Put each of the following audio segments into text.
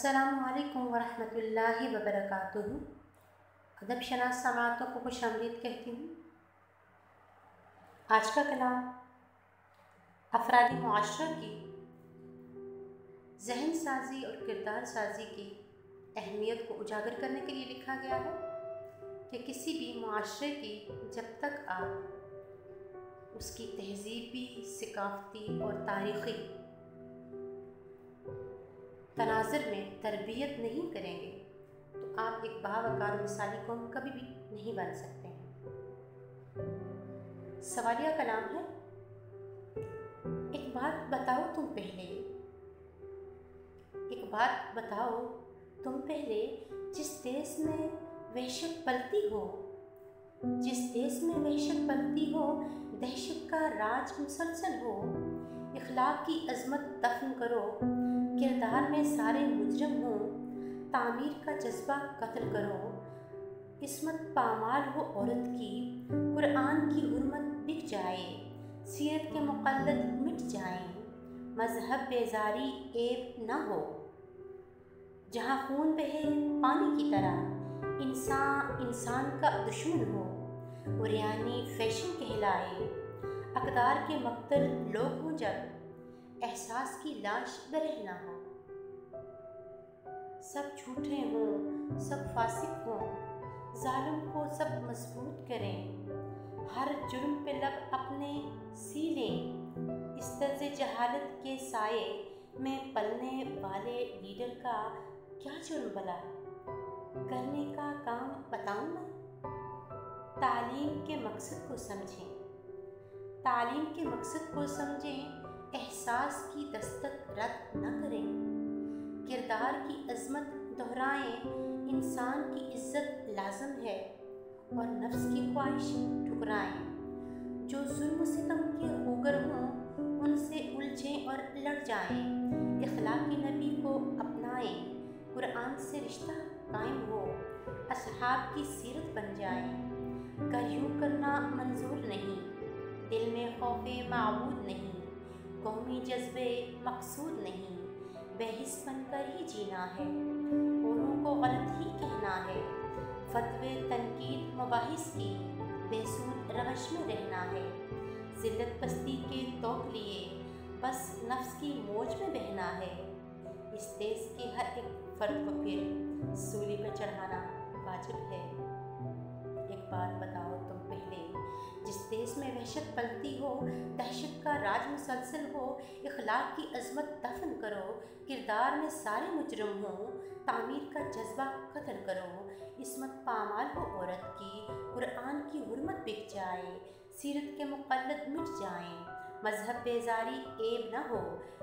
अस्सलामुअलैकुम वरहमतुल्लाहि वबरकातुहू। अदब शनास समाअतों को खुशामदीद कहती हूँ। आज का कलाम अफरादी मुआशरा की जहन साजी और किरदार साजी की अहमियत को उजागर करने के लिए लिखा गया है कि किसी भी मुआशरे की जब तक आप उसकी तहजीबी, सकाफ़ती और तारीख़ी तनाज़ुर में तरबियत नहीं करेंगे तो आप एक बावकार मिसाली कौम कभी भी नहीं बन सकते हैं। सवालिया कलाम है। एक बात बताओ तुम पहले, एक बात बताओ तुम पहले, जिस देश में वहशत पलती हो, जिस देश में वहशत पलती हो, दहशत का राज मुसलसल हो, इखलाक की अजमत दफन करो, किरदार में सारे मुजरम हो, तामीर का जज्बा कत्ल करो, इस्मत पामाल हो औरत की, कुरान की हुर्मत बिक जाए, सीरत के मुक़ल्लद मिट जाएं, मजहब बेजारी ऐब न हो, जहाँ खून बहे पानी की तरह, इंसान इंसान का दुश्मन हो, और यानी फैशन कहलाए, अक़दार के मक्तल लोग हों जब, एहसास की लाश बरह ना हो। सब झूठे हों, सब फासिक हों, जालिम को सब मजबूत करें, हर जुर्म पे लब अपने सी लें, इस तर्ज़ जहालत के साये में पलने वाले लीडर का क्या जुर्म भला, करने का काम बताऊं मैं। तालीम के मकसद को समझें, तालीम के मकसद को समझें, एहसास की दस्तक रद्द न करें, किरदार की अज़मत दोहराएं, इंसान की इज़्ज़त लाज़म है और नफ्स की ख्वाहिश ठुकराएं, जो जुल्म सितम के खूगर हों उनसे उलझें और लड़ जाएं, इखलाक़ नबी को अपनाएं, कुरान से रिश्ता कायम हो, असहाब की सीरत बन जाएं, कर यूँ करना मंजूर नहीं, दिल में खौफ़े माबूद नहीं, कौमी जज्बे मकसूद नहीं, बेहिस बनकर ही जीना है, औरों को गलत ही कहना है, फतवे तनकीद मुबाहिस की बेसूद रवश में रहना है, ज़िल्लत पस्ती के तौक लिए बस नफ्स की मौज में बहना है, इस देश के हर एक फ़र्द को फिर सूली पर चढ़ाना वाजिब है। एक बात बताओ तुम पहले, जिस देश में वहशत पलती हो, दहशत का राज मुसलसल हो, इखलाक की अजमत दफन करो, किरदार में सारे मुजरम हो, तामीर का जज्बा कत्ल करो, इस्मत पामाल हो औरत की, कुरान की हुर्मत बिक जाए, सीरत के मुक़ल्लद मिट जाएं, मजहब बेजारी ऐब न हो,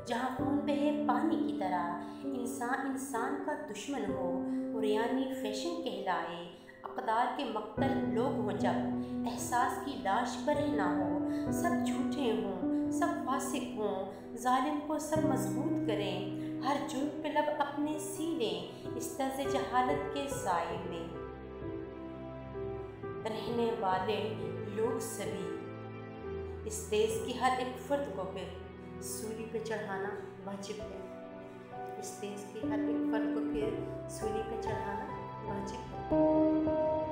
जहाँ खून बहे पानी की तरह, इंसान इंसान का दुश्मन हो, और यानी फैशन कहलाए, अक़दार के मक्तल लोग हों जब, एहसास की लाश बरह ना हो, सब झूठे हों, सब फासिक हों, जालिम को सब मजबूत करें, हर जुर्म पे लब अपने सी लें, इस तर्ज़ जहालत के साये में रहने वाले लोग सभी, इस देश की हर एक फ़र्द को फिर सूली पे चढ़ाना वाजिब है। इस देश के हर एक फ़र्द को फिर सूली पे चढ़ाना वाजिब है।